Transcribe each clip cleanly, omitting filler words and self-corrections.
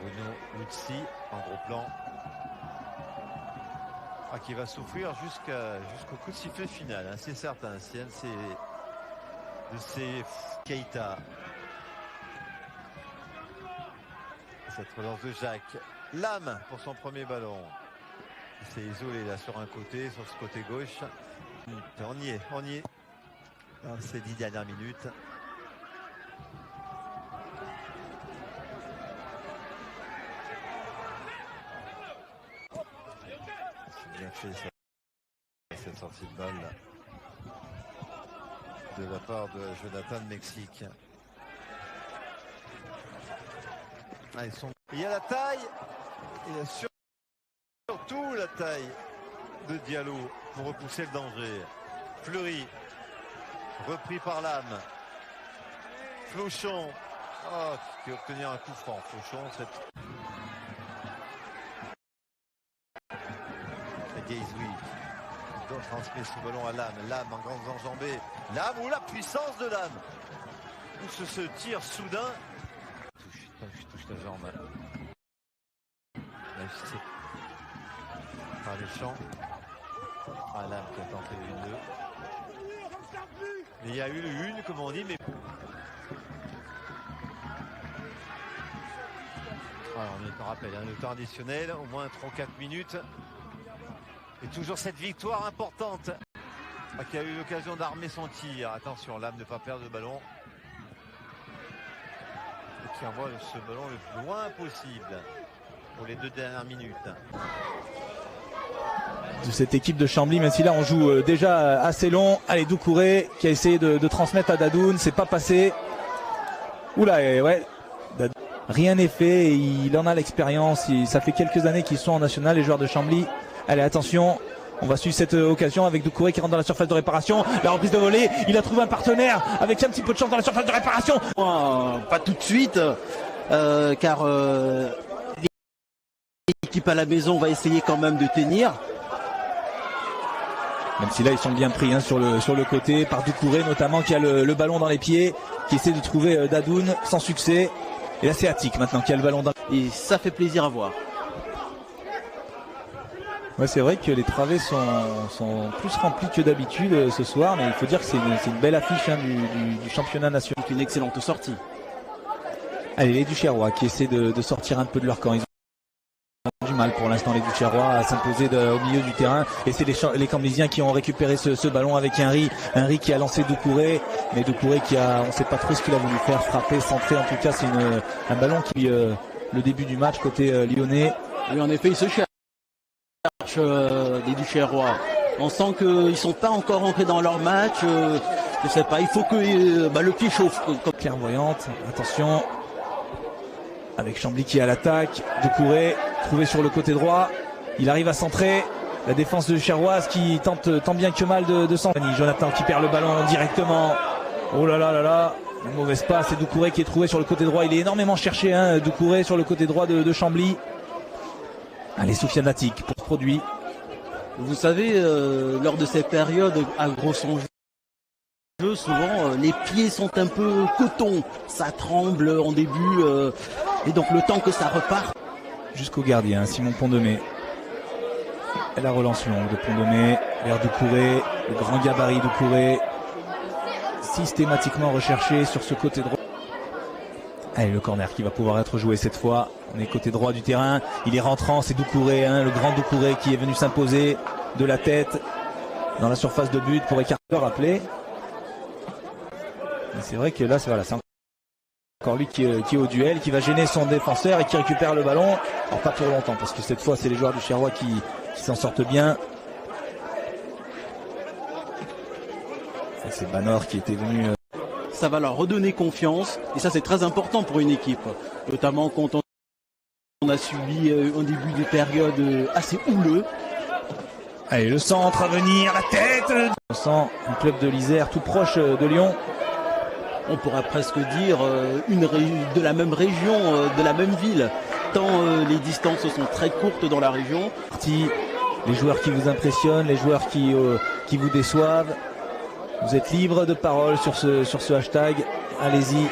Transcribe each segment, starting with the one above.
Bruno Luzzi en gros plan. Qui va souffrir jusqu'au coup de sifflet final, hein, c'est certain. C'est un de ces Keita. Cette relance de Jacques. Lam pour son premier ballon. Il s'est isolé là sur un côté, sur ce côté gauche. On y est dans ces 10 dernières minutes. Bien fait cette sortie de balle de la part de Jonathan de Mexique. Il y a la taille, il y a surtout la taille de Diallo pour repousser le danger. Fleury, repris par Lam. Flochon, qui va obtenir un coup franc. Flochon, Guézoui transmet ce ballon à Lam. Lam en grandes enjambées. Lam, ou la puissance de Lam. Où ce tir soudain. Touche la jambe. Par les champs. Lam qui a tenté une 2. Il y a eu une, comme on dit, mais. Alors, on rappelle, le temps additionnel, au moins 3-4 minutes. Et toujours cette victoire importante qui a eu l'occasion d'armer son tir. Attention, Lam ne pas perdre le ballon. Et qui envoie ce ballon le plus loin possible pour les 2 dernières minutes. De cette équipe de Chambly, même si là on joue déjà assez long. Allez, Doucouré qui a essayé de transmettre à Dadoun, c'est pas passé. Oula, ouais. Rien n'est fait, et il en a l'expérience. Ça fait quelques années qu'ils sont en national, les joueurs de Chambly. Allez, attention, on va suivre cette occasion avec Doucouré qui rentre dans la surface de réparation. La reprise de volée, il a trouvé un partenaire avec un petit peu de chance dans la surface de réparation. Pas tout de suite, car l'équipe à la maison va essayer quand même de tenir. Même si là ils sont bien pris sur le côté par Doucouré notamment, qui a le ballon dans les pieds, qui essaie de trouver Dadoun sans succès. Et là c'est Attic maintenant qui a le ballon dans. Et ça fait plaisir à voir. Ouais, c'est vrai que les travées sont plus remplies que d'habitude ce soir, mais il faut dire que c'est une belle affiche du championnat national. Une excellente sortie. Allez, les Duchérois qui essaient de sortir un peu de leur camp. Ils ont du mal pour l'instant, les Duchérois, à s'imposer au milieu du terrain. Et c'est les Camblysiens qui ont récupéré ce ballon avec Henry qui a lancé Doucouré, mais Doucouré on ne sait pas trop ce qu'il a voulu faire, frapper, centrer. En tout cas, c'est un ballon qui le début du match côté lyonnais. Oui, en effet, il se cherche. Des Duchérois. On sent qu'ils ne sont pas encore entrés dans leur match. Je sais pas, il faut que le pied chauffe. Clairvoyante, attention. Avec Chambly qui est à l'attaque. Doucouré, trouvé sur le côté droit. Il arrive à centrer. La défense de Duchéroise qui tente tant bien que mal de centrer. Jonathan qui perd le ballon directement. Oh là là là là. Une mauvaise passe. C'est Doucouré qui est trouvé sur le côté droit. Il est énormément cherché, Doucouré sur le côté droit de Chambly. Allez, Soufiane Attic pour ce produit. Vous savez, lors de cette période à gros jeu, souvent les pieds sont un peu coton. Ça tremble en début. Et donc le temps que ça repart. Jusqu'au gardien, Simon Pondomé. Et la relance longue de Pondomé vers Doucouré. Le grand gabarit Doucouré. Systématiquement recherché sur ce côté droit. Allez, le corner qui va pouvoir être joué cette fois. On est côté droit du terrain. Il est rentrant, c'est Doucouré, le grand Doucouré qui est venu s'imposer de la tête dans la surface de but pour écarter le rappelé. Mais c'est vrai que là, c'est encore lui qui est au duel, qui va gêner son défenseur et qui récupère le ballon. Alors pas pour longtemps, parce que cette fois, c'est les joueurs du Duchérois qui s'en sortent bien. Et c'est Banor qui était venu... Ça va leur redonner confiance, et ça c'est très important pour une équipe, notamment quand on a subi un début de période assez houleux. Allez, le centre à venir, la tête. On sent un club de l'Isère tout proche de Lyon. On pourrait presque dire de la même région, de la même ville, tant les distances sont très courtes dans la région. Les joueurs qui vous impressionnent, les joueurs qui vous déçoivent. Vous êtes libre de parole sur ce hashtag. Allez-y.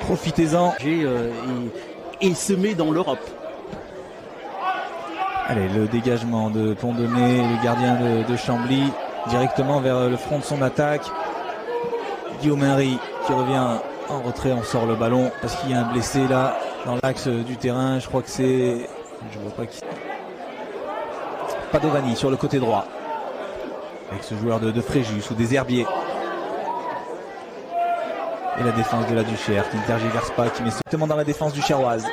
Profitez-en. et semer dans l'Europe. Allez, le dégagement de Pondonnet, le gardien de Chambly, directement vers le front de son attaque. Guillaume Henry qui revient en retrait, on sort le ballon parce qu'il y a un blessé là dans l'axe du terrain. Je crois que c'est... Je vois pas qui... Padovani sur le côté droit. Avec ce joueur de Fréjus ou des Herbiers. Et la défense de la Duchère qui ne tergiverse pas, qui met strictement dans la défense du Cherroise.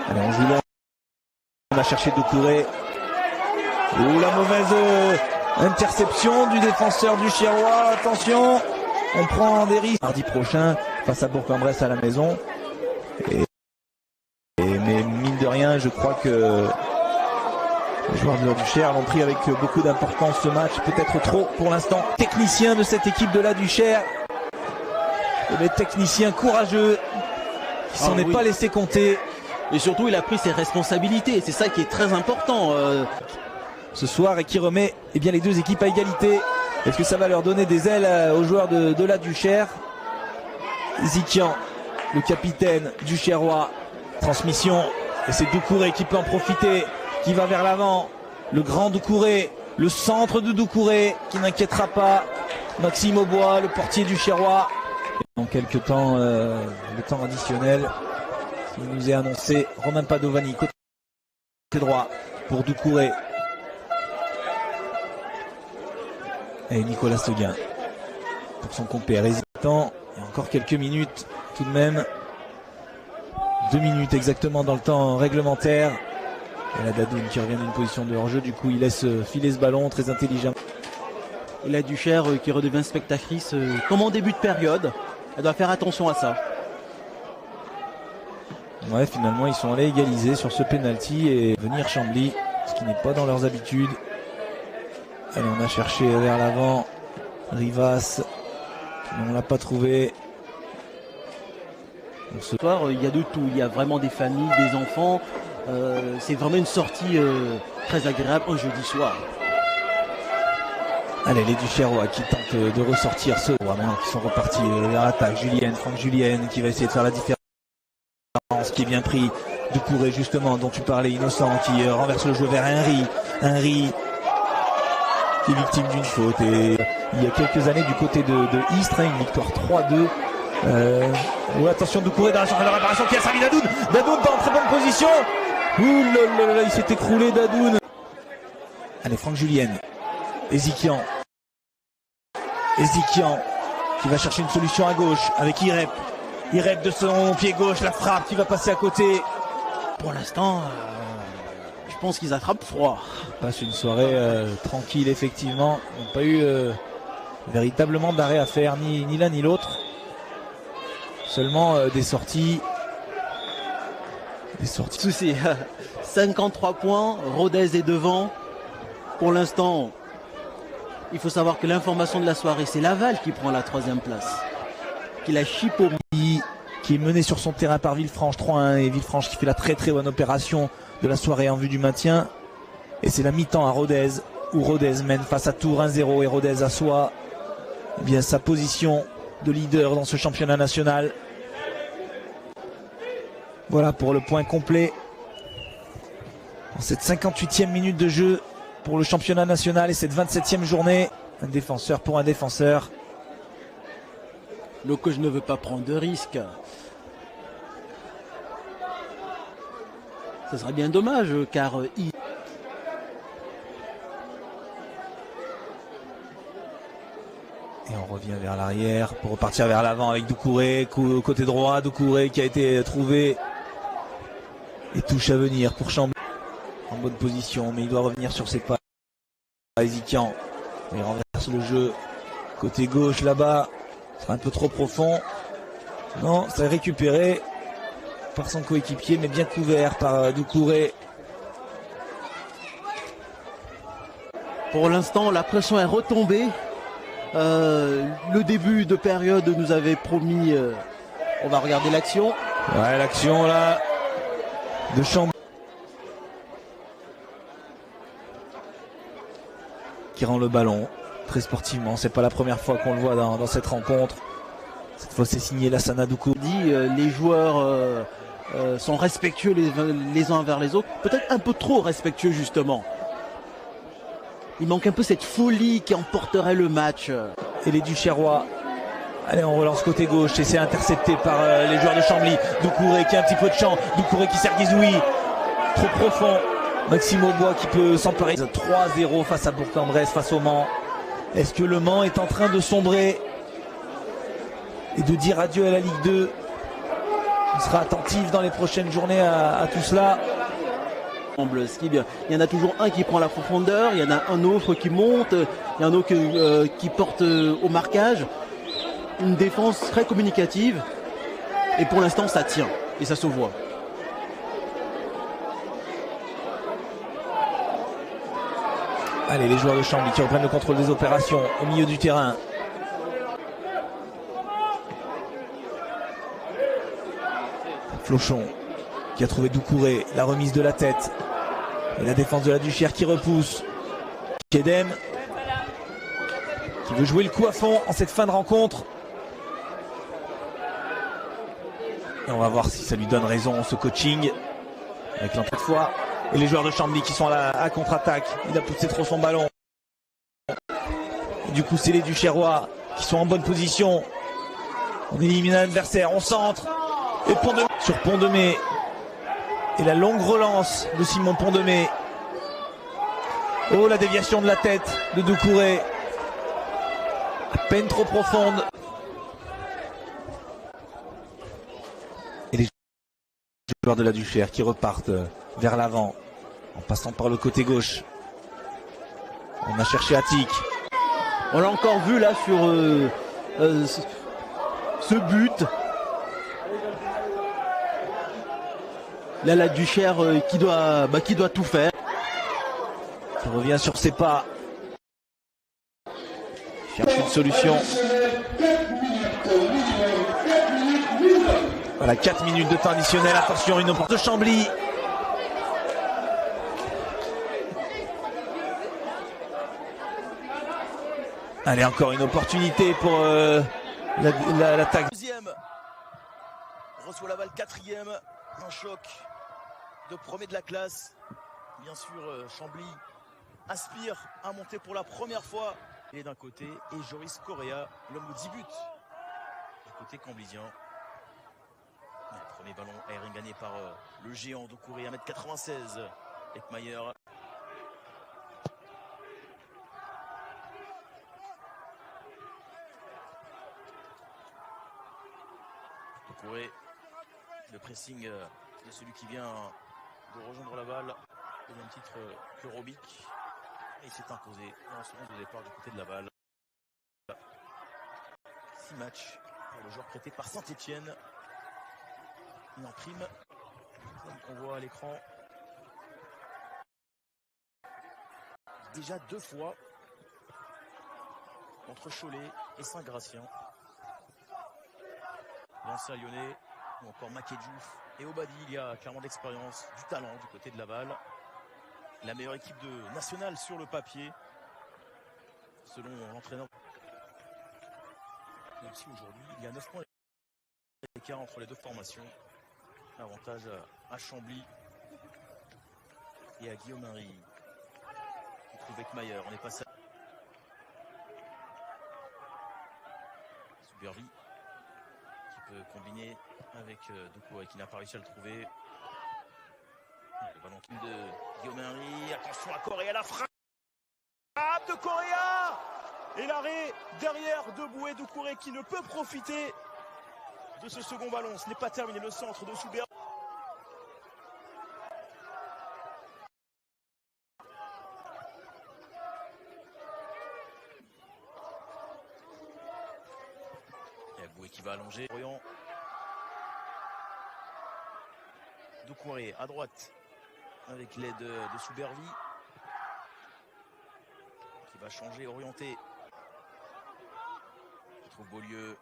Allez, on joue long. On va chercher Doucouré. Ouh, la mauvaise interception du défenseur du Cherrois. Attention, on prend des risques. Mardi prochain, face à Bourg-en-Bresse à la maison. Mais mine de rien, je crois que les joueurs de la Duchère l'ont pris avec beaucoup d'importance ce match. Peut-être trop pour l'instant. Technicien de cette équipe de la Duchère. Et les techniciens courageux qui s'en est pas laissé compter. Et surtout, il a pris ses responsabilités. C'est ça qui est très important. Ce soir et qui remet bien, les deux équipes à égalité. Est-ce que ça va leur donner des ailes aux joueurs de la Duchère? Zikian, le capitaine du Cherrois. Transmission. Et c'est Doucouré qui peut en profiter. Qui va vers l'avant. Le grand Doucouré. Le centre de Doucouré qui n'inquiétera pas Maxime Aubois, le portier du Cherrois. Dans quelques temps, le temps additionnel, il nous est annoncé. Romain Padovani, côté droit pour Doucouré. Et Nicolas Seguin pour son compère hésitant. Il y a encore quelques minutes tout de même. 2 minutes exactement dans le temps réglementaire. Et la Dadoun qui revient d'une position de hors-jeu. Du coup, il laisse filer ce ballon très intelligent. Et la Duchère qui redevient spectatrice comme en début de période. Elle doit faire attention à ça. Ouais, finalement, ils sont allés égaliser sur ce penalty et venir Chambly, ce qui n'est pas dans leurs habitudes. Allez, on a cherché vers l'avant Rivas, mais on l'a pas trouvé. Donc, ce soir, il y a de tout. Il y a vraiment des familles, des enfants. C'est vraiment une sortie très agréable un jeudi soir. Allez, les Duchérois qui tentent de ressortir ceux qui sont repartis vers l'attaque. Franck Julienne qui va essayer de faire la différence, qui est bien pris. Doucouré justement, dont tu parlais, innocent, qui renverse le jeu vers Henry qui est victime d'une faute. Et il y a quelques années du côté de Istres, une victoire 3-2. Attention, Doucouré dans la surface de réparation qui a servi Dadoun. Dadoun dans très bonne position. Ouh là là, il s'est écroulé Dadoun. Allez, Franck Julienne. Ezikian qui va chercher une solution à gauche avec Irep. Irep de son pied gauche, la frappe qui va passer à côté. Pour l'instant, je pense qu'ils attrapent froid. Passe une soirée tranquille effectivement. Ils n'ont pas eu véritablement d'arrêt à faire, ni l'un ni l'autre. Seulement des sorties. Souci. 53 points, Rodez est devant. Pour l'instant, il faut savoir que l'information de la soirée, c'est Laval qui prend la 3e place. Qui la chipe au qui est mené sur son terrain par Villefranche 3-1 et Villefranche qui fait la très très bonne opération de la soirée en vue du maintien. Et c'est la mi-temps à Rodez où Rodez mène face à Tours 1-0 et Rodez assoit bien sa position de leader dans ce championnat national. Voilà pour le point complet en cette 58e minute de jeu pour le championnat national et cette 27e journée. Un défenseur pour un défenseur. Le coach ne veut pas prendre de risques. Ce serait bien dommage car Et on revient vers l'arrière pour repartir vers l'avant avec Doucouré, côté droit, Doucouré qui a été trouvé. Et touche à venir pour Chambly. En bonne position, mais il doit revenir sur ses pas. Ezikian, il renverse le jeu. Côté gauche là-bas, c'est un peu trop profond. Non, c'est récupéré par son coéquipier, mais bien couvert par Doucouré. Pour l'instant, la pression est retombée. Le début de période nous avait promis. On va regarder l'action. Ouais, l'action là de Chambly qui rend le ballon très sportivement. C'est pas la première fois qu'on le voit dans cette rencontre. Cette fois, c'est signé Lassana Doucouré. Les joueurs sont respectueux les uns envers les autres, peut-être un peu trop respectueux justement. Il manque un peu cette folie qui emporterait le match. Et les Duchérois, allez, on relance côté gauche et c'est intercepté par les joueurs de Chambly. Doucouré qui a un petit peu de champ, Doucouré qui sert Guizouи, trop profond. Maxime Aubois qui peut s'emparer. 3-0 face à Bourg-en-Bresse, face au Mans. Est-ce que le Mans est en train de sombrer et de dire adieu à la Ligue 2? On sera attentif dans les prochaines journées à tout cela. Ce qui est bien, il y en a toujours un qui prend la profondeur, il y en a un autre qui monte, il y en a un autre qui porte au marquage. Une défense très communicative et pour l'instant ça tient et ça se voit. Allez, les joueurs de Chambly qui reprennent le contrôle des opérations au milieu du terrain. Flochon qui a trouvé Doucouré, la remise de la tête. Et la défense de la Duchère qui repousse. Kedem qui veut jouer le coup à fond en cette fin de rencontre. Et on va voir si ça lui donne raison ce coaching. Avec l'entrée de fois. Et les joueurs de Chambly qui sont à contre-attaque. Il a poussé trop son ballon. Et du coup c'est les Duchérois qui sont en bonne position. On élimine l'adversaire, on centre. Et sur Pont-de-Mé. Et la longue relance de Simon Pont-de-Mé. Oh, la déviation de la tête de Doucouré. À peine trop profonde. Et les joueurs de la Duchère qui repartent vers l'avant en passant par le côté gauche. On a cherché Attic. On l'a encore vu là sur ce but. Là, la Duchère qui doit tout faire. Qui revient sur ses pas. Cherche une solution. Voilà, 4 minutes de temps additionnel. Attention, une porte de Chambly. Allez, encore une opportunité pour l'attaque. Deuxième. Reçoit la balle, quatrième. Un choc de premier de la classe. Bien sûr, Chambly aspire à monter pour la première fois. Il est d'un côté et Joris Correa, l'homme aux 10 buts. Du côté camblisien. Le premier ballon aérien gagné par le géant Doucouré, 1m96. Ekmayer. Doucouré. Le pressing de celui qui vient de rejoindre la balle. Deuxième titre que Robic. Et il s'est imposé en son de départ du côté de la balle. 6 matchs pour le joueur prêté par Saint-Etienne. Il en prime, comme on voit à l'écran. Déjà 2 fois entre Cholet et Saint-Gratien. L'ancien lyonnais, ou encore Makedjouf et Obadi, il y a clairement d'expérience, du talent du côté de Laval. La meilleure équipe de nationale sur le papier, selon l'entraîneur. Même si aujourd'hui, il y a 9 points d'écart entre les deux formations. Avantage à Chambly et à Guillaume-Henry. On trouve Ekmayer, on est passé à Soubervi, qui peut combiner avec Doucouré, qui n'a pas réussi à le trouver. Le ballon de Guillaume-Henry. Attention à Correa, la frappe de Correa. Et l'arrêt derrière de Boué Doucouré qui ne peut profiter de ce second ballon. Ce n'est pas terminé, le centre de Soubervi. Et Boué qui va allonger. Doucouré à droite avec l'aide de Soubervi qui va changer, orienter. Il trouve Beaulieu.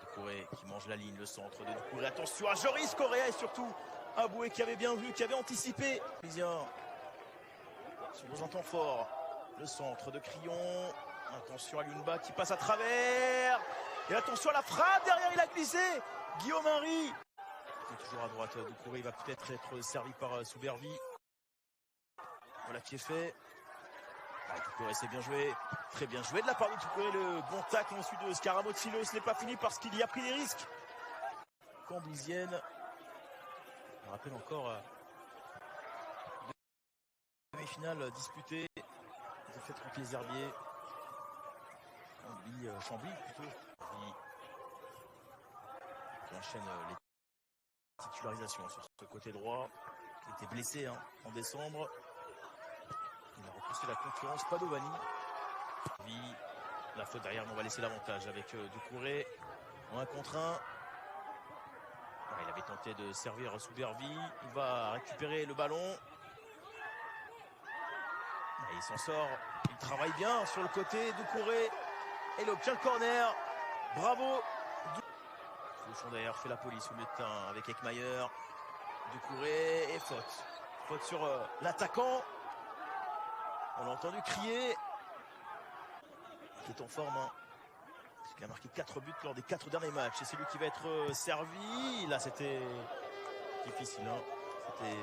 Doucouré qui mange la ligne, le centre de Doucouré. Attention à Joris Correa et surtout à Boué qui avait bien vu, qui avait anticipé. Sur nos temps forts, le centre de Crillon. Attention à Lunba qui passe à travers. Et attention à la frappe derrière, il a glissé. Guillaume-Henry toujours à droite. Doucouré va peut-être être servi par Soubervi. Voilà qui est fait. Doucouré, c'est bien joué. Très bien joué de la part de Doucouré. Le bon tacle ensuite de Scaramozzino. Ce n'est pas fini parce qu'il y a pris des risques. Camblisienne. On rappelle encore demi-finale disputée. Défaite contre les Herbiers. Chambly plutôt. Qui enchaîne les titularisations sur ce côté droit. Qui était blessé en décembre. Il a repoussé la concurrence. Padovani. La faute derrière, mais on va laisser l'avantage avec Doucouré. En 1 contre 1. Il avait tenté de servir Soubervi. Il va récupérer le ballon. Il s'en sort. Il travaille bien sur le côté. Doucouré. Et il obtient le corner. Bravo. Fauchon d'ailleurs fait la police au milieu de terrain avec Ekmayer. Doucouré et faute. Faute sur l'attaquant. On l'a entendu crier. Qui est en forme. Il a marqué 4 buts lors des 4 derniers matchs. Et c'est lui qui va être servi. Là, c'était difficile. C'était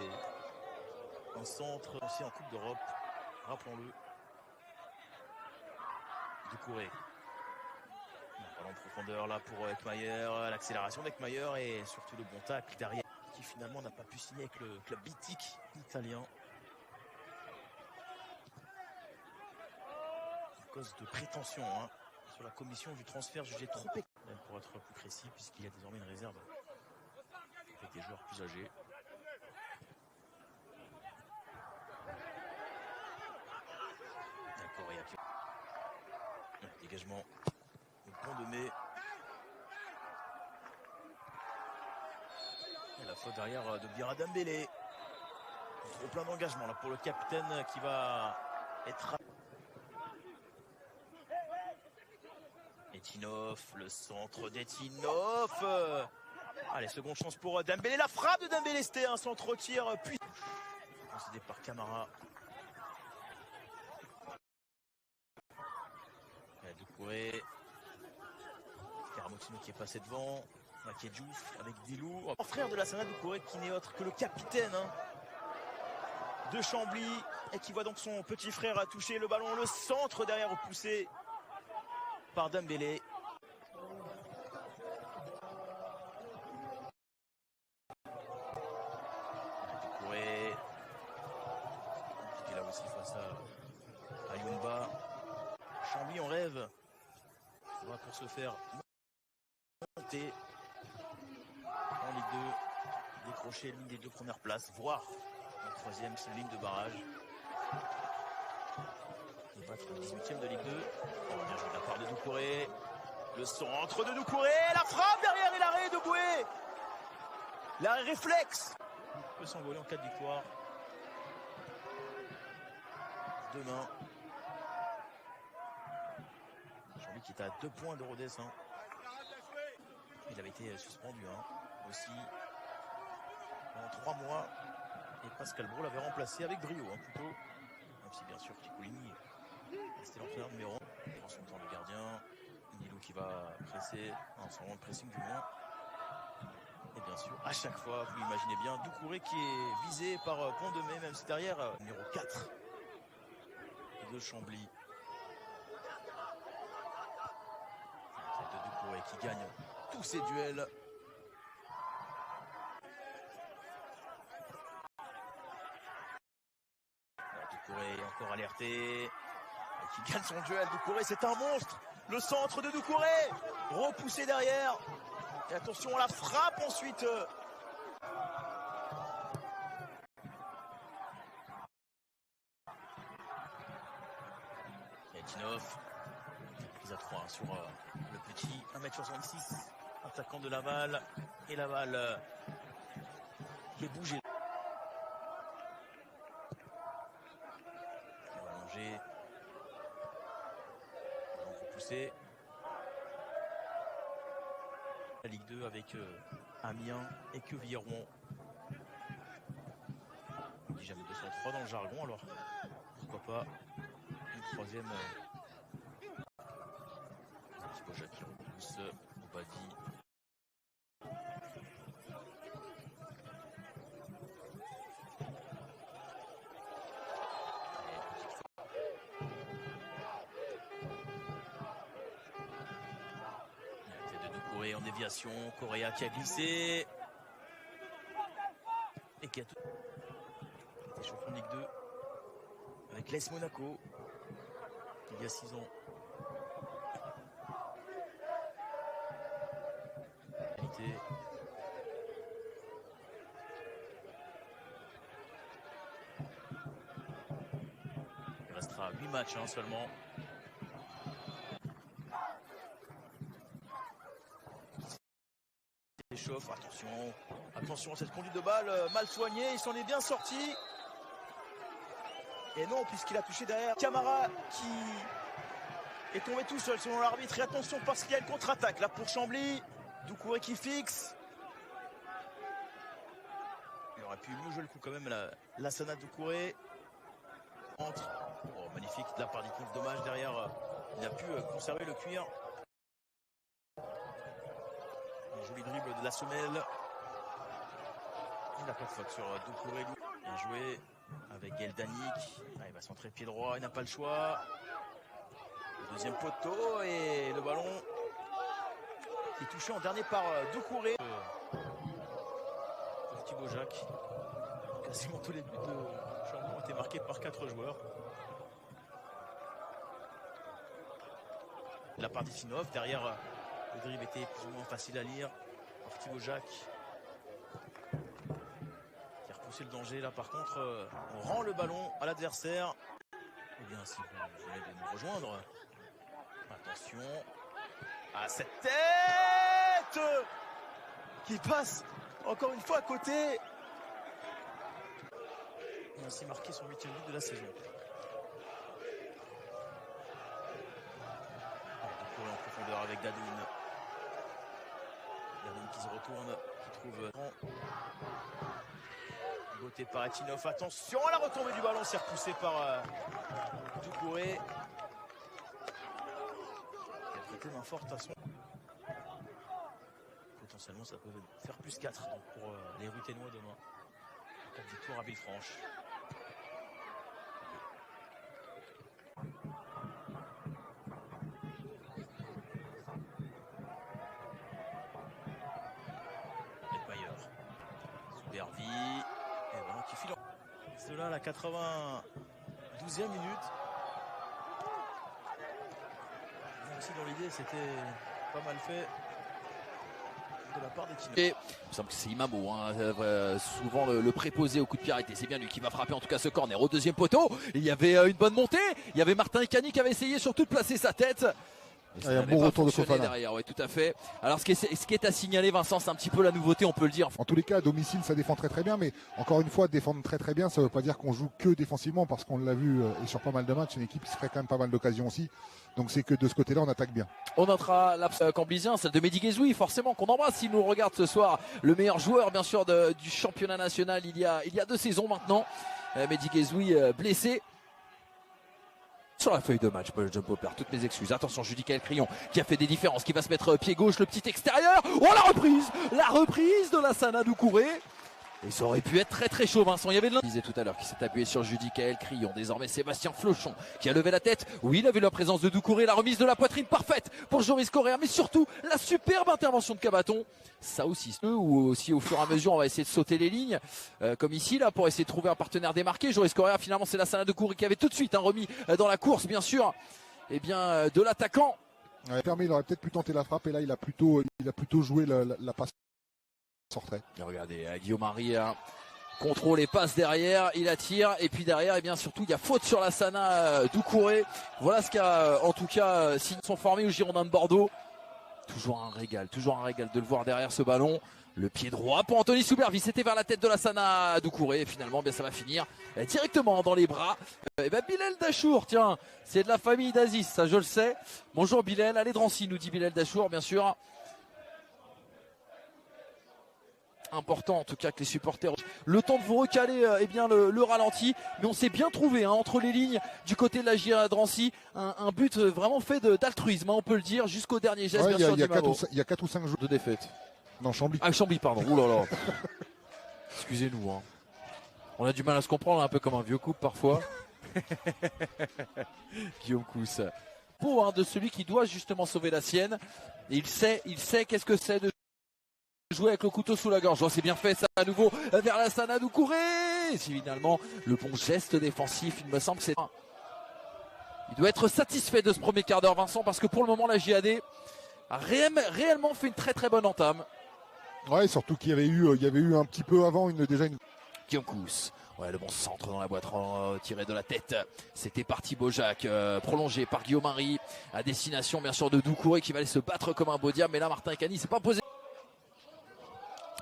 un centre aussi en Coupe d'Europe. Rappelons-le. Doucouré. Ballon en profondeur là pour Ekmayer. L'accélération d'Ekmayer et surtout le bon tacle derrière. Qui finalement n'a pas pu signer avec le club Bitic italien. À cause de prétention. Sur la commission du transfert jugé trop élevé pour être plus précis puisqu'il y a désormais une réserve avec des joueurs plus âgés. D'accord, il y a dégagement au pont de mai. Et la faute derrière de Bira Dembélé. Trop plein d'engagement là pour le capitaine qui va être Etinov, le centre d'Etinov. Allez, seconde chance pour Dembélé. La frappe de Dembélé, c'était un centre-tir puis concédé par Camara. Doucouré. Scaramozzino qui est passé devant. Makedjouf avec Dilou. Frère de Lassana Doucouré qui n'est autre que le capitaine de Chambly et qui voit donc son petit frère à toucher le ballon. Le centre derrière repoussé par Dembélé. Doucouré. Compliqué là aussi face à Yumba. Chambly en rêve. On va pour se faire monter en Ligue 2. Décrocher l'une des 2 premières places, voire en 3e, c'est une ligne de barrage. Et battre le 18e de Ligue 2. Bien joué de la part de Doucouré. Le centre de Doucouré. La frappe derrière et l'arrêt de Boué. L'arrêt réflexe. Il peut s'envoler en cas de victoire. Demain. Chambly qui est à 2 points de Rodez. Il avait été suspendu aussi pendant 3 mois. Et Pascal Brault l'avait remplacé avec brio plutôt. Même si bien sûr Piccolini c'était l'entraîneur numéro 1. Il prend son temps le gardien. Nilou qui va presser. C'est vraiment le pressing du moment. Et bien sûr, à chaque fois, vous l'imaginez bien, Doucouré qui est visé par Pont de Mai, même si derrière, numéro 4 de Chambly. De Doucouré qui gagne tous ses duels. Doucouré encore alerté. Et qui gagne son duel. Doucouré, c'est un monstre. Le centre de Doucouré. Repoussé derrière. Et attention à la frappe ensuite. Etinov. Prise à 3 sur le petit 1m66. Attaquant de Laval. Et Laval qui est bougé. Il va allonger. Donc repoussé. La Ligue 2 avec Amiens et Quevilly-Rouen. On dit jamais 203 dans le jargon, alors pourquoi pas une 3e. Jacques qui repousse Obadi. en déviation. Correa qui a glissé. Et qui a tout. Il était champion de Ligue 2 avec l'AS Monaco il y a 6 ans. Il restera 8 matchs seulement. Il chauffe, attention à cette conduite de balle mal soignée, il s'en est bien sorti. Et non, puisqu'il a touché derrière Camara qui est tombé tout seul selon l'arbitre. Et attention parce qu'il y a une contre-attaque là pour Chambly. Doucouré qui fixe. Il aurait pu mieux jouer le coup quand même, la Sana Doucouré. Entre. Oh, magnifique de la part d'Iconce, dommage derrière. Il a pu conserver le cuir. Un joli dribble de la semelle. Il n'a pas de faute sur Doucouré. Bien joué avec Geldanik. Il va centrer pied droit, il n'a pas le choix. Le deuxième poteau et le ballon qui est touché en dernier par Doucouré. Pour Thibaut Jacques. Quasiment tous les buts de Chambly ont été marqués par 4 joueurs. La part d'Isinov, derrière le dribble était plus ou moins facile à lire par Thibaut Jacques. Qui a repoussé le danger. Là par contre, on rend le ballon à l'adversaire. Eh bien si vous venez de nous rejoindre, attention à cette tête qui passe encore une fois à côté. Il a aussi marqué son 8e but de la saison. Doucouré en profondeur avec Dadoun. Dadoun qui se retourne, qui trouve beauté par Etinov. Attention à la retombée du ballon, c'est repoussé par Doucouré. Il a prêté main forte à son. Potentiellement ça peut faire plus 4 donc pour les Ruténois demain. En cas de victoire à Villefranche. Soubervi. Et voilà qui file. Cela à la 92e minute. Même si dans l'idée c'était pas mal fait de la part des Tino. Et il me semble que c'est Imamo, souvent le préposé au coup de pied arrêté. C'est bien lui qui va frapper en tout cas ce corner au deuxième poteau. Il y avait une bonne montée. Il y avait Martin Cani qui avait essayé surtout de placer sa tête. Il y a un bon retour de Fofana derrière, ouais, tout à fait. Alors ce qui est à signaler, Vincent, c'est un petit peu la nouveauté, on peut le dire. En tous les cas, à domicile, ça défend très très bien, mais encore une fois, défendre très très bien, ça ne veut pas dire qu'on joue que défensivement, parce qu'on l'a vu et sur pas mal de matchs, une équipe qui se crée quand même pas mal d'occasions aussi. Donc c'est que de ce côté-là, on attaque bien. On notera l'absence camblisien, celle de Mehdi Guezoui, forcément qu'on embrasse s'il nous regarde ce soir. Le meilleur joueur, bien sûr, du championnat national il y a 2 saisons maintenant. Mehdi Guezoui blessé. Sur la feuille de match, Paul John Popper, toutes mes excuses. Attention, Judicaël Crillon qui a fait des différences, qui va se mettre pied gauche, le petit extérieur. Oh, la reprise de la Sana Doucouré. Et ça aurait pu être très très chaud, Vincent. Il y avait de disait tout à l'heure qui s'est appuyé sur Judicaël Crillon. Désormais Sébastien Flochon qui a levé la tête. Oui, il a vu la présence de Doucouré, la remise de la poitrine parfaite pour Joris Correa, mais surtout la superbe intervention de Cabaton. Ça aussi, ou aussi au fur et à mesure, on va essayer de sauter les lignes, comme ici là, pour essayer de trouver un partenaire démarqué. Joris Correa, finalement, c'est la Sana Doucouré qui avait tout de suite remis dans la course, bien sûr, et bien de l'attaquant. Ouais, il aurait peut-être pu tenter la frappe, et là il a plutôt joué la passe. Et regardez, Guillaume Marie contrôle et passe derrière, il attire, et puis derrière, et bien surtout, il y a faute sur la Sana Doucouré. Voilà ce qu'a en tout cas s'ils sont formés aux Girondins de Bordeaux. Toujours un régal de le voir derrière ce ballon. Le pied droit pour Anthony Soubervi, c'était vers la tête de la Sana Doucouré. Et finalement, bien ça va finir directement dans les bras. Et ben Bilal Dachour, tiens, c'est de la famille d'Aziz, ça je le sais. Bonjour Bilal, allez Drancy, nous dit Bilal Dachour, bien sûr. Important en tout cas que les supporters le temps de vous recaler bien le ralenti, mais on s'est bien trouvé entre les lignes du côté de la GIA Drancy, un but vraiment fait d'altruisme, on peut le dire, jusqu'au dernier geste. Ouais, bien sûr, il y a 4 ou 5 jours de défaite. Non, Chambly. Ah, Chambly, pardon. Ouh là là. Excusez-nous. On a du mal à se comprendre, un peu comme un vieux couple parfois. Guillaume Cousse. De celui qui doit justement sauver la sienne. Et il sait qu'est-ce que c'est de jouer avec le couteau sous la gorge. Oh, c'est bien fait ça à nouveau vers la Sana Doucouré. C'est finalement le bon geste défensif. Il me semble que c'est... Il doit être satisfait de ce premier quart d'heure, Vincent, parce que pour le moment la JAD a réellement fait une très très bonne entame. Ouais, surtout qu'il y avait eu un petit peu avant déjà une... Guillaume Kous. Ouais, le bon centre dans la boîte tiré de la tête. C'était parti Bojac, prolongé par Guillaume Marie, à destination bien sûr de Doucouré qui va aller se battre comme un beau diable. Mais là, Martin Cani s'est pas posé.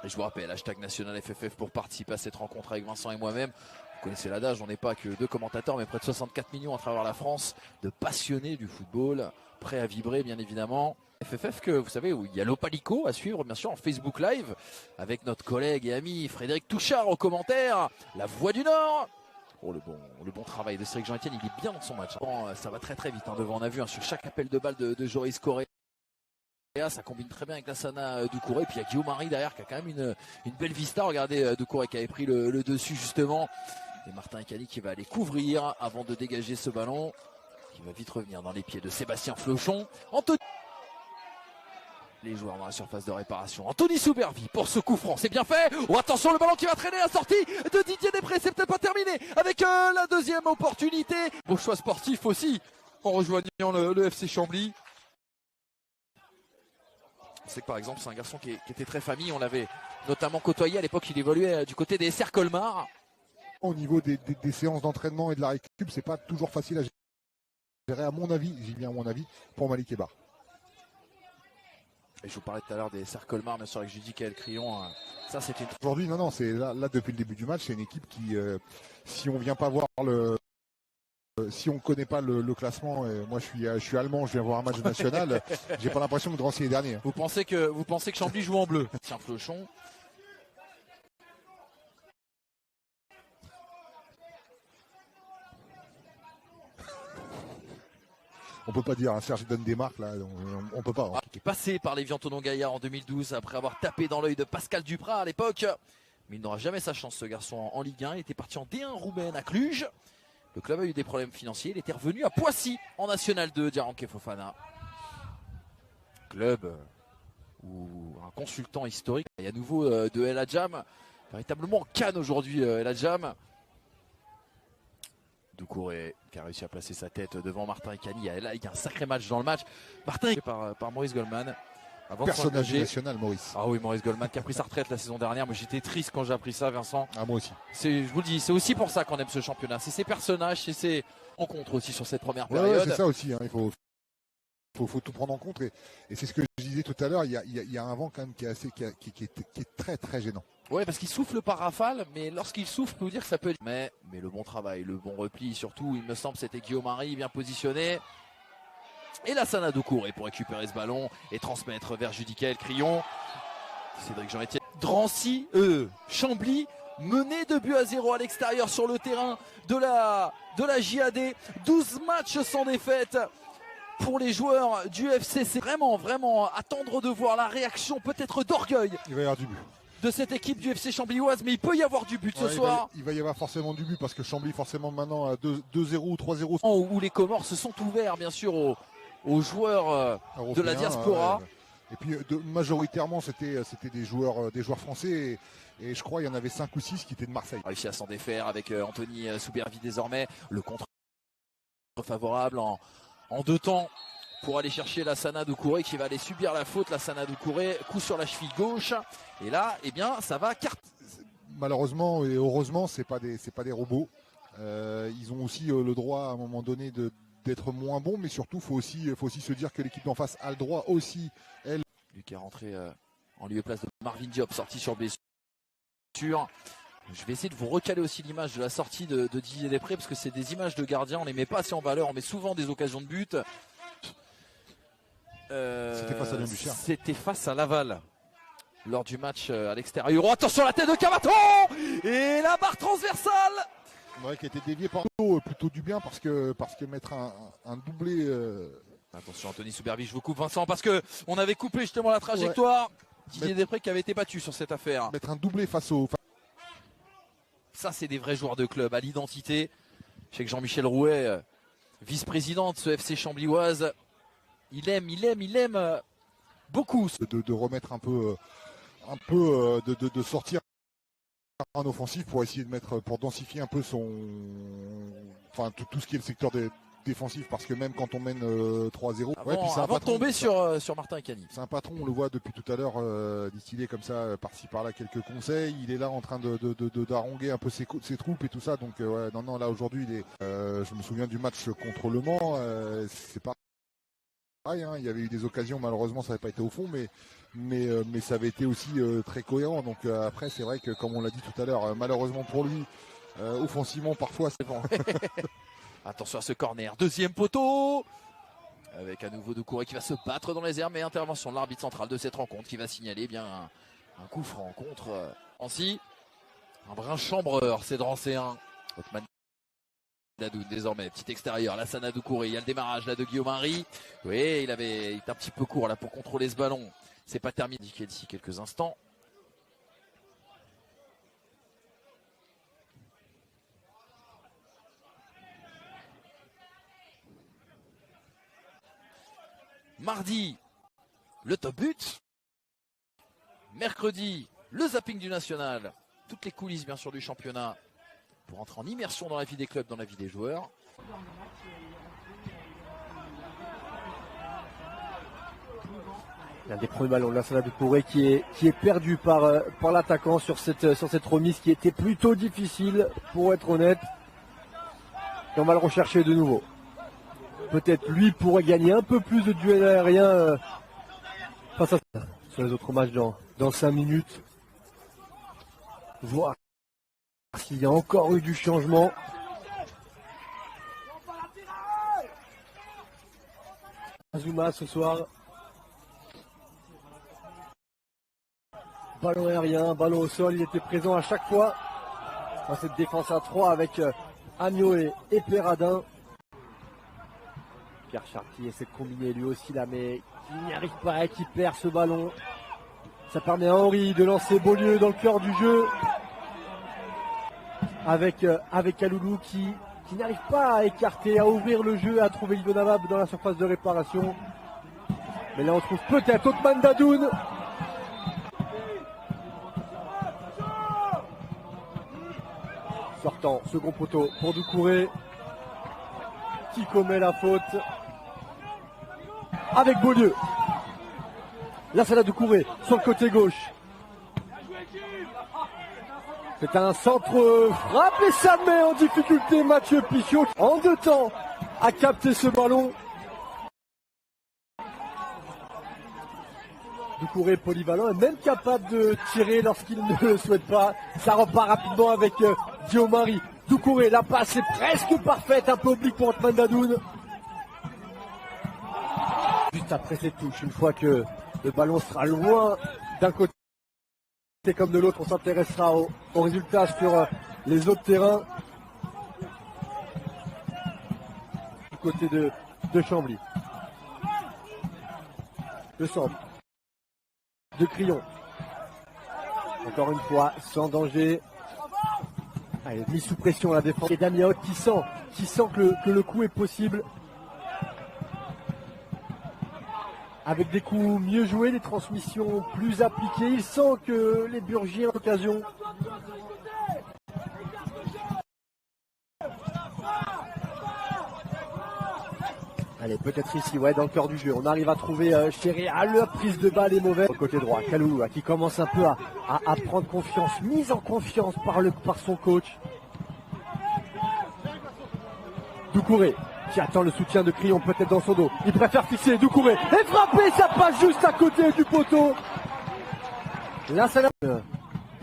Et je vous rappelle, hashtag national FFF pour participer à cette rencontre avec Vincent et moi-même. Vous connaissez l'adage, on n'est pas que deux commentateurs, mais près de 64 millions à travers la France de passionnés du football, prêts à vibrer bien évidemment. FFF que vous savez où il y a l'Opalico à suivre bien sûr en Facebook Live avec notre collègue et ami Frédéric Touchard au commentaire, la Voix du Nord. Oh le bon travail de Cédric Jean-Etienne, il est bien dans son match. Bon, ça va très très vite devant, on a vu sur chaque appel de balle de Joris Correa. Ça combine très bien avec la Sana Doucouré. Puis il y a Guillaume Marie derrière qui a quand même une belle vista. Regardez Doucouré qui avait pris le dessus justement. Et Martin Cani qui va aller couvrir avant de dégager ce ballon. Qui va vite revenir dans les pieds de Sébastien Flochon. Anthony. Les joueurs dans la surface de réparation. Anthony Soubervi pour ce coup franc. C'est bien fait. Oh attention le ballon qui va traîner. La sortie de Didier Després. C'est peut-être pas terminé. Avec la deuxième opportunité. Beau choix sportif aussi. En rejoignant le FC Chambly. C'est que par exemple c'est un garçon qui était très famille, on l'avait notamment côtoyé à l'époque, il évoluait du côté des SR Colmar. Au niveau des séances d'entraînement et de la récup, c'est pas toujours facile à gérer à mon avis, j'y viens à mon avis, pour Malik Ebar. Et je vous parlais tout à l'heure des SR Colmar, bien sûr avec Judicaël Crillon, ça c'était... Aujourd'hui non, c'est là depuis le début du match, c'est une équipe qui, si on vient pas voir si on ne connaît pas le classement, moi je suis allemand, je viens voir un match national, j'ai pas l'impression que Drancy est dernier. Vous pensez que Chambly joue en bleu? Tiens Flochon. On peut pas dire, Serge donne des marques là, on peut pas. Hein. Qui est passé par les Tonon Gaillard en 2012 après avoir tapé dans l'œil de Pascal Duprat à l'époque. Mais il n'aura jamais sa chance ce garçon en Ligue 1, il était parti en D1 roumaine à Cluj. Le club a eu des problèmes financiers, il était revenu à Poissy en National 2, Diaranké Fofana. Club où un consultant historique, il y a à nouveau de El Hadjam, véritablement en canne aujourd'hui El Hadjam. Doucouré qui a réussi à placer sa tête devant Martin Cani. Là, il y a un sacré match dans le match. Martin par Maurice Goldman. Personnage national, Maurice. Ah oui, Maurice Goldman qui a pris sa retraite la saison dernière. Moi j'étais triste quand j'ai appris ça, Vincent. Ah, moi aussi. Je vous le dis, c'est aussi pour ça qu'on aime ce championnat. C'est ces personnages, c'est ces rencontres aussi sur cette première période. Ouais, c'est ça aussi. Hein. Il faut tout prendre en compte. Et c'est ce que je disais tout à l'heure. Il y a un vent quand même qui est très très gênant. Ouais, parce qu'il souffle par rafale, mais lorsqu'il souffle, peut vous dire que ça peut. Mais le bon travail, le bon repli, surtout, il me semble, c'était Guillaume Marie bien positionné. Et la Sana Doucouré pour récupérer ce ballon et transmettre vers Judicaël Crillon. Cédric Jean-Etienne. Drancy, Chambly, mené 2-0 à l'extérieur sur le terrain de la JAD. 12 matchs sans défaite pour les joueurs du FC. C'est vraiment attendre de voir la réaction peut-être d'orgueil. Il va y avoir du but. De cette équipe du FC Chambly-Oise, mais il peut y avoir du but ce soir. Il va y avoir forcément du but parce que Chambly forcément maintenant à 2-0 ou 3-0. Où les Comores se sont ouverts bien sûr aux joueurs de la diaspora. Et puis majoritairement c'était des joueurs français et je crois il y en avait 5 ou 6 qui étaient de Marseille. Réussi à s'en défaire avec Anthony Soubervi désormais. Le contre favorable en 2 temps pour aller chercher la Sana Doucouré qui va aller subir la faute. La Sana Doucouré, coup sur la cheville gauche. Et là, eh bien, ça va malheureusement et heureusement, c'est pas des robots. Ils ont aussi le droit à un moment donné d'être moins bons, mais surtout faut aussi se dire que l'équipe d'en face a le droit aussi, elle. Lui qui est rentré en lieu et place de Marvin Diop, sorti sur blessure. Je vais essayer de vous recaler aussi l'image de la sortie de Didier Després, parce que c'est des images de gardien, on les met pas assez en valeur, on met souvent des occasions de but. C'était face à Lyon-Duchère. C'était face à Laval. Lors du match à l'extérieur. Oh, attention la tête de Cavaton. Et la barre transversale. Ouais, qui a été dévié par plutôt du bien parce que mettre un doublé. Attention Anthony Soubervi, je vous coupe Vincent parce que on avait coupé justement la trajectoire. Ouais. Didier Després qui avait été battu sur cette affaire. Mettre un doublé face au. Ça c'est des vrais joueurs de club à l'identité. Je sais que Jean-Michel Rouet vice-président de ce FC Chambly-Oise. Il aime beaucoup. De remettre un peu de sortir en offensif pour essayer de mettre, pour densifier un peu tout ce qui est le secteur défensif, parce que même quand on mène 3-0, avant de tomber sur Martin Ekani. C'est un patron, on le voit depuis tout à l'heure distiller comme ça par-ci par-là quelques conseils. Il est là en train d'haranguer un peu ses troupes et tout ça. Donc non, là aujourd'hui je me souviens du match contre Le Mans, c'est pas pareil, hein. Il y avait eu des occasions, malheureusement ça n'avait pas été au fond, mais ça avait été aussi très cohérent. Donc après c'est vrai que, comme on l'a dit tout à l'heure, malheureusement pour lui, offensivement parfois c'est bon. Attention à ce corner, deuxième poteau, avec à nouveau Doucouré qui va se battre dans les airs, mais intervention de l'arbitre central de cette rencontre qui va signaler bien un coup franc contre Ancy. Un brin chambreur, c'est de Rancéen. Othman Dadoun désormais, petit extérieur, Lassana Doucouré, il y a le démarrage là de Guillaume Henry. Oui, il était un petit peu court là pour contrôler ce ballon. C'est pas terminé d'ici quelques instants. Mardi, le top but. Mercredi, le zapping du national. Toutes les coulisses bien sûr du championnat pour entrer en immersion dans la vie des clubs, dans la vie des joueurs. Un des premiers ballons de Lassana Doucouré qui est perdu par l'attaquant sur cette remise qui était plutôt difficile, pour être honnête. Et on va le rechercher de nouveau. Peut-être lui pourrait gagner un peu plus de duels aériens face à ça. Sur les autres matchs dans 5 minutes. Voir s'il y a encore eu du changement. Azuma ce soir. Ballon aérien, ballon au sol, il était présent à chaque fois dans cette défense à 3 avec Agneau et Perradin. Pierre Chartier essaie de combiner lui aussi là, mais qui n'y arrive pas et qui perd ce ballon. Ça permet à Henry de lancer Beaulieu dans le cœur du jeu. Avec Kaloulou qui n'arrive pas à écarter, à ouvrir le jeu, à trouver Ibonamab dans la surface de réparation. Mais là on trouve peut-être Othman Dadoun. Sortant, second poteau pour Doucouré qui commet la faute avec Beaulieu. Là c'est la Doucouré sur le côté gauche. C'est un centre frappe et ça met en difficulté Mathieu Pichot. En 2 temps à capter ce ballon. Doucouré polyvalent est même capable de tirer lorsqu'il ne le souhaite pas. Ça repart rapidement avec Guillaume Henry. Doucouré, la passe est presque parfaite, un peu oblique pour Othman Dadoun. Juste après cette touche, une fois que le ballon sera loin d'un côté comme de l'autre, on s'intéressera au résultat sur les autres terrains du côté de Chambly. Le centre de Crillon. Encore une fois, sans danger. Allez, mis sous pression la défense. Et Damien Haute qui sent que le coup est possible. Avec des coups mieux joués, des transmissions plus appliquées. Il sent que les Burgiens ont l'occasion. Allez, peut-être ici, ouais, dans le cœur du jeu. On arrive à trouver Chéréa. La prise de balle est mauvaise. Au côté droit, Kalou qui commence un peu à prendre confiance, mise en confiance par son coach. Doucouré qui attend le soutien de Crillon peut-être dans son dos. Il préfère fixer Doucouré et frapper, ça passe juste à côté du poteau. Là, ça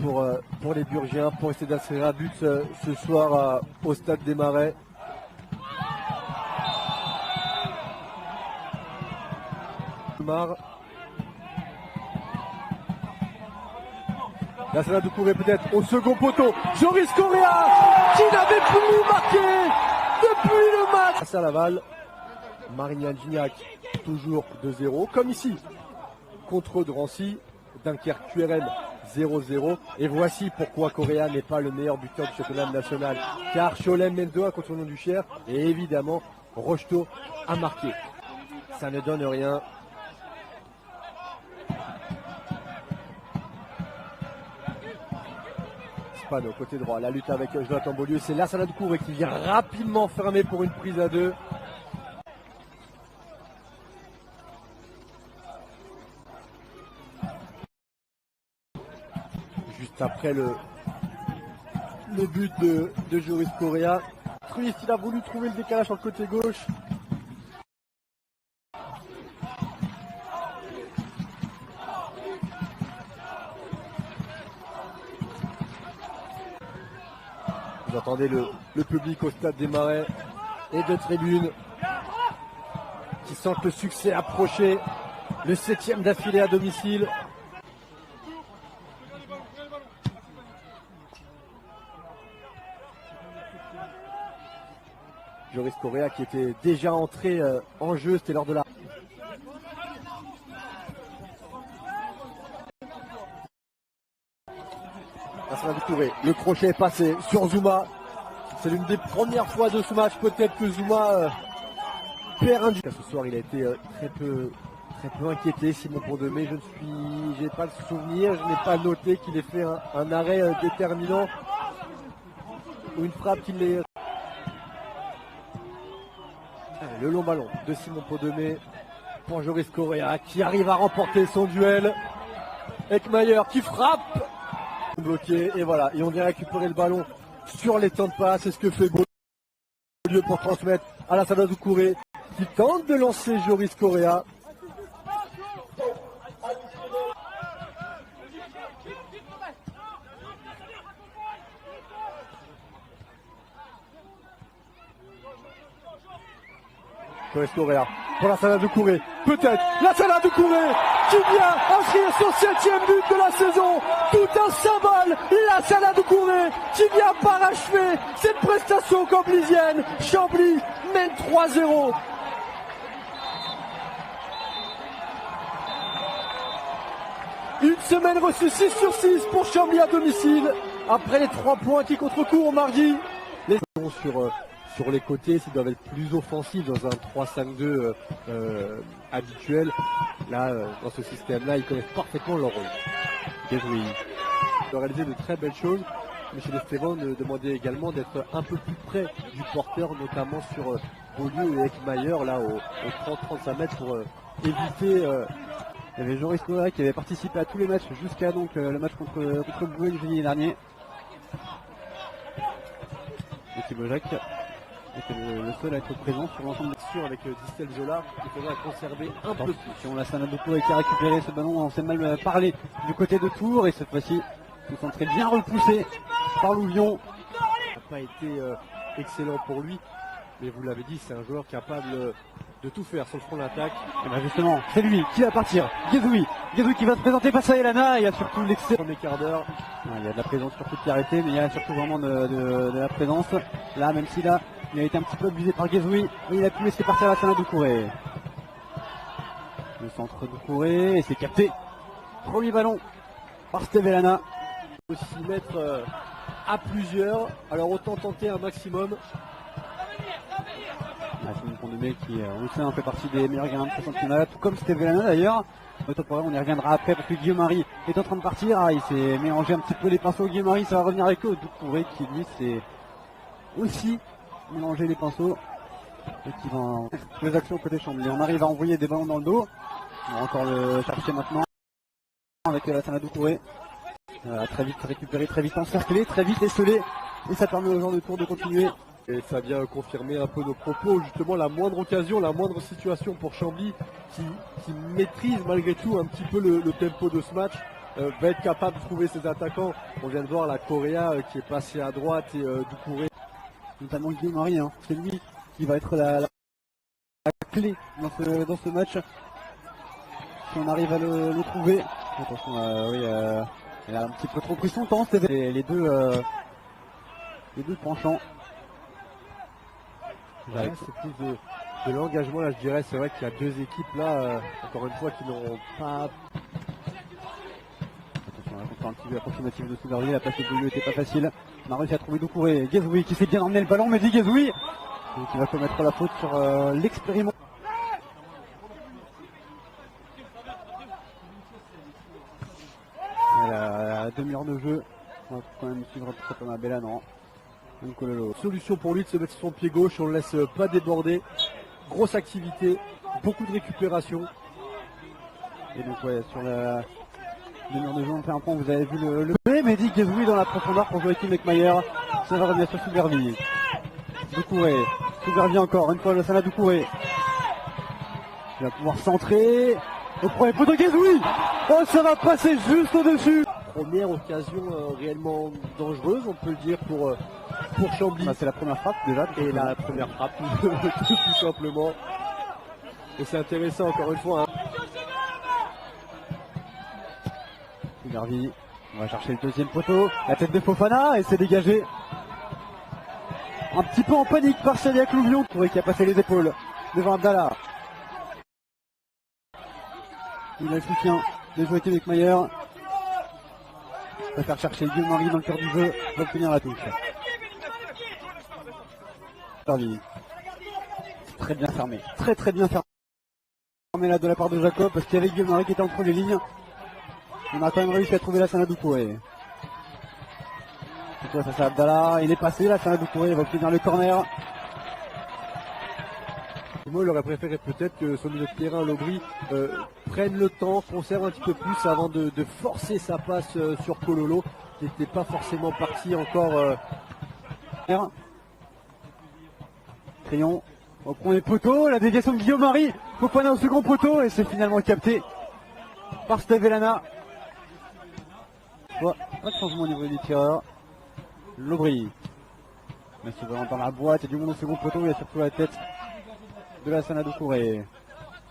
pour les Burgiens, pour essayer d'insérer un but ce soir au Stade des Marais. Là, ça va Doucouré peut-être au second poteau. Joris Correa qui n'avait plus marqué depuis le match. Face à Laval, Marignan Gignac toujours 2-0 comme ici contre Drancy. Dunkerque QRM 0-0. Et voici pourquoi Correa n'est pas le meilleur buteur du championnat national. Car Cholem mène 2-1 contre le nom du Cher. Et évidemment, Rocheteau a marqué. Ça ne donne rien. Spano, côté droit, la lutte avec Jonathan Beaulieu, c'est Lassana Doucouré qui vient rapidement fermer pour une prise à 2. Juste après le but de Joris Correa. Truist, il a voulu trouver le décalage sur le côté gauche. Vous entendez le public au stade des Marais et de tribunes qui sentent le succès approcher. Le 7e d'affilée à domicile. Joris Correa qui était déjà entré en jeu, c'était lors de la... Le crochet est passé sur Zouma. C'est l'une des premières fois de ce match peut-être que Zouma perd un... Ce soir il a été très peu inquiété, Simon Pondemé. J'ai pas le souvenir, je n'ai pas noté qu'il ait fait un arrêt déterminant ou une frappe qui l'ait... Le long ballon de Simon Pondemé pour Joris Correa qui arrive à remporter son duel. Ekmayer qui frappe. Bloqué et voilà, et on vient récupérer le ballon sur les temps de passe. C'est ce que fait Beaulieu pour transmettre à Lassana Doucouré qui tente de lancer Joris Correa. Joris Correa pour Lassana Doucouré, peut-être Lassana Doucouré qui vient inscrire son 7e but de la saison. Tout un symbole, Lassana Doucouré qui vient parachever cette prestation camblisienne. Chambly mène 3-0. Une semaine reçue 6 sur 6 pour Chambly à domicile après les 3 points qui contre-courent mardi. Les sur les côtés, s'ils doivent être plus offensifs dans un 3-5-2 habituel. Là, dans ce système-là, ils connaissent parfaitement leur rôle. Guézoui de réaliser de très belles choses. Michel Esteban demandait également d'être un peu plus près du porteur, notamment sur Beaulieu et Ekmayer, là au 30-35 mètres pour éviter... Il y avait Joris Correa qui avait participé à tous les matchs jusqu'à donc le match contre Boulogne juillet dernier. Et Thibaut Jacques était le seul à être présent sur l'ensemble des sûr avec Distel Zola. Il faudra conserver un peu plus. Lassana Doucouré qui a récupéré ce ballon, on s'est mal parlé du côté de Tours et cette fois-ci, il s'est bien repoussé par Louvion. Ça n'a pas été excellent pour lui, mais vous l'avez dit, c'est un joueur capable de tout faire sur le front d'attaque. Et bien justement, c'est lui qui va partir. Guézoui qui va se présenter face à Elana. Il y a surtout l'excellent premier quart d'heure. Il y a de la présence surtout de Pierreté, mais il y a surtout vraiment de la présence. Là, même si là, il a été un petit peu abusé par Guézoui, il a pu laisser partir Lassana Doucouré. Le centre Doucouré, et c'est capté. Premier ballon par Steve Elana. Aussi mettre à plusieurs, alors autant tenter un maximum. Simon Pondemé qui, on le sait, fait partie des meilleurs gardiens de ce championnat, tout comme Steve Elana d'ailleurs. On y reviendra après parce que Guillaume Marie est en train de partir. Il s'est mélangé un petit peu les pinceaux. Guillaume Marie, ça va revenir avec eux. Doucouré qui lui s'est aussi mélangé les pinceaux et qui va les actions côté Chambly. On arrive à envoyer des ballons dans le dos. On va encore le chercher maintenant avec Lassana Doucouré. Très vite récupéré, très vite encerclé, très vite esselé. Et ça permet aux gens de Tours de continuer. Et ça vient confirmer un peu nos propos, justement la moindre occasion, la moindre situation pour Chambly qui maîtrise malgré tout un petit peu le tempo de ce match, va être capable de trouver ses attaquants. On vient de voir la Correa qui est passée à droite et Doucouré. Notamment Guillaume Marie, c'est lui qui va être la clé dans ce match. Si on arrive à le trouver. Attention, il a un petit peu trop pris son temps, c'est les deux penchants. Ouais, c'est plus de l'engagement là, je dirais. C'est vrai qu'il y a deux équipes là, encore une fois, qui n'ont pas... Attention, on va un petit peu approximatif de Souvervier. La passe de Beaulieu n'était pas facile. On a réussi à trouver Doucouré. Guézoui qui s'est bien emmené le ballon, mais dit Guézoui Donc il va commettre la faute sur l'expériment. La demi-heure de jeu, on va quand même suivre Thomas Bella, non. Solution pour lui de se mettre sur son pied gauche, on ne le laisse pas déborder. Grosse activité, beaucoup de récupération. Et donc ouais, sur la demi-heure de jeu, on fait un point, vous avez vu le Mehdi Guezoui dans la profondeur pour jouer avec Mayer. Ça va revenir sur Soubervi. Doucouré, Soubervi encore, une fois le Sana Doucouré. Il va pouvoir centrer. Au premier poteau Guezoui. Oh, ça va passer juste au-dessus. Première occasion réellement dangereuse, on peut le dire, pour Chambly. Bah, c'est la première frappe déjà. Et la première frappe, tout simplement. Et c'est intéressant encore une fois. Soubervi, on va chercher le deuxième poteau. La tête de Fofana et c'est dégagé. Un petit peu en panique par Chaliac Louvion qui a passé les épaules devant Abdallah. Il a le soutien de jouer avec Mayer. Il va faire chercher Guillaume-Marie dans le cœur du jeu. Il va obtenir la touche. Très bien fermé. Très bien fermé là de la part de Jacob parce qu'il y avait Guillaume-Marie qui était entre les lignes. On a quand même réussi à trouver la Sana Doucouré. Ça c'est Abdallah. Il est passé la Sana Doucouré. Il va obtenir le corner. Moi, il aurait préféré peut-être que son milieu de terrain, Lobry, prenne le temps, conserve un petit peu plus avant de forcer sa passe sur Kololo, qui n'était pas forcément parti encore. Crayon au premier poteau, la déviation de Guillaume-Marie, Fofana au second poteau, et c'est finalement capté par Stevelana. Pas de changement au niveau du tireur. Lobry. Mais c'est vraiment dans la boîte, il y a du monde au second poteau, il y a surtout la tête de la Sana Doucouré.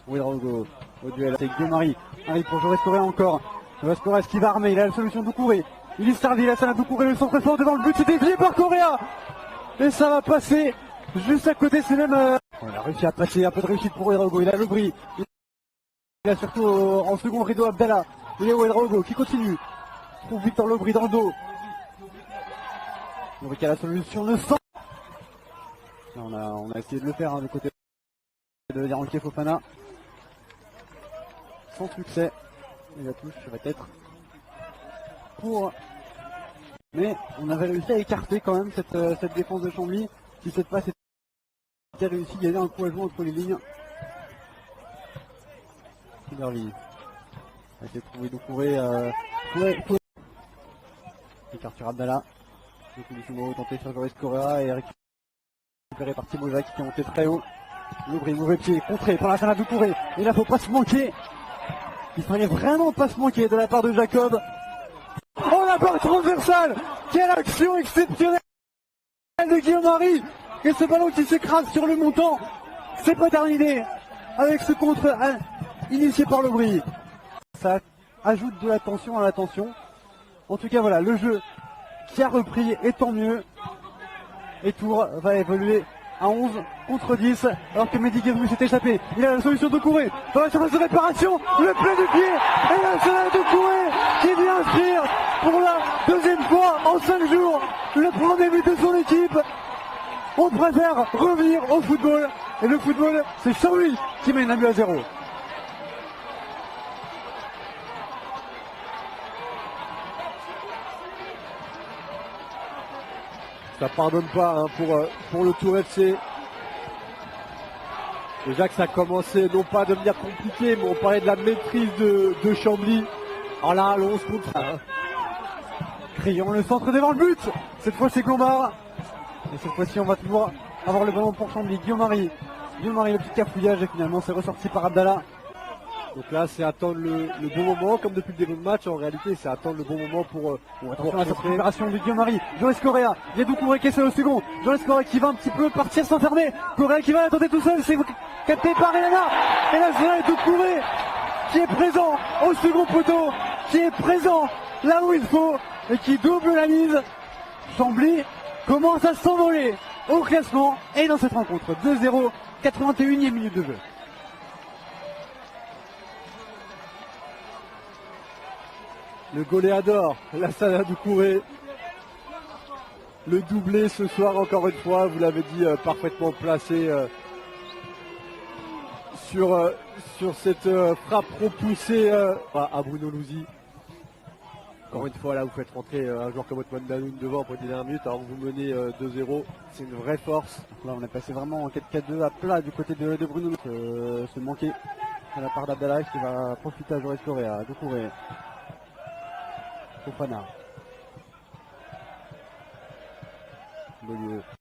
Ouedraogo au duel avec Guillaume-Marie. Arrive pour Joris Correa encore. Joris Correa qui va armer, il a la solution Doucouré. Il est servi, la Sana Doucouré, le centre fort devant le but, c'est dévié par Correa. Et ça va passer juste à côté, c'est même... On a réussi à passer, un peu de réussite pour Ouedraogo. Il a Lobry. Il a surtout en second rideau Abdallah. Il est Ouedraogo qui continue. Trouve Victor Lobry dans le dos. Lobry qui a la solution, le centre. On a essayé de le faire, hein, de côté de Yaranké Fofana. Sans succès. Et la touche va être pour. Mais on avait réussi à écarter quand même cette défense de Chambly. Si cette passe était réussie, il y avait un coup à jouer entre les lignes. Soubervi a été trouvé Doucouré. Écart sur Abdallah. Le tenté sur Joris Correa et récupéré par Thibaut Jacques qui est monté très haut. Lobry, mauvais pied, contré par la Sana Doucouré. Et là, faut pas se manquer. Il fallait vraiment pas se manquer de la part de Jacob. Oh, la barre transversale. Quelle action exceptionnelle de Guillaume-Marie. Et ce ballon qui s'écrase sur le montant. C'est pas terminé. Avec ce contre initié par Lobry. Ça ajoute de la tension à la tension. En tout cas, voilà, le jeu qui a repris, et tant mieux. Et Tours va évoluer à 11 contre 10, alors que Mehdi Guezoui s'est échappé. Il a la solution de Doucouré dans la surface de réparation, le plein du pied, et la Sana Doucouré qui vient inscrire pour la deuxième fois en 5 jours le premier but de son équipe. On préfère revenir au football, et le football, c'est Chambly qui mène un but à 0. Ça pardonne pas, hein, pour le Tour FC. Déjà que ça commençait non pas à devenir compliqué, mais on parlait de la maîtrise de Chambly. Alors là, le 11 contre 1. Crayon, le centre devant le but. Cette fois c'est Glombard. Et cette fois-ci on va toujours avoir le ballon pour Chambly. Guillaume-Marie, le petit cafouillage et finalement c'est ressorti par Abdallah. Donc là c'est attendre le bon moment, comme depuis le début de match en réalité c'est attendre le bon moment pour attention à cette récupération de Guillaume-Marie. Joris Correa, il y a Doucouré qui est seul au second. Joris Correa qui va un petit peu partir s'enfermer. Correa qui va la tenter tout seul, c'est capté par Elana. Et là c'est Doucouré qui est présent au second poteau, qui est présent là où il faut et qui double la mise. Chambly commence à s'envoler au classement et dans cette rencontre 2-0, 81e minute de jeu. Le goléador, la Sana Doucouré. le doublé ce soir encore une fois. Vous l'avez dit, parfaitement placé sur cette frappe repoussée à Bruno Louzi. Encore une fois, là, vous faites rentrer un joueur comme Othman Danoun devant pour les dernières minutes, alors que vous menez 2-0. C'est une vraie force. Là, on est passé vraiment en 4-4-2 à plat du côté de Bruno. Se manquer à la part d'Abdallah qui va profiter à Joris Correa, Doucouré, Fofana. Beaulieu.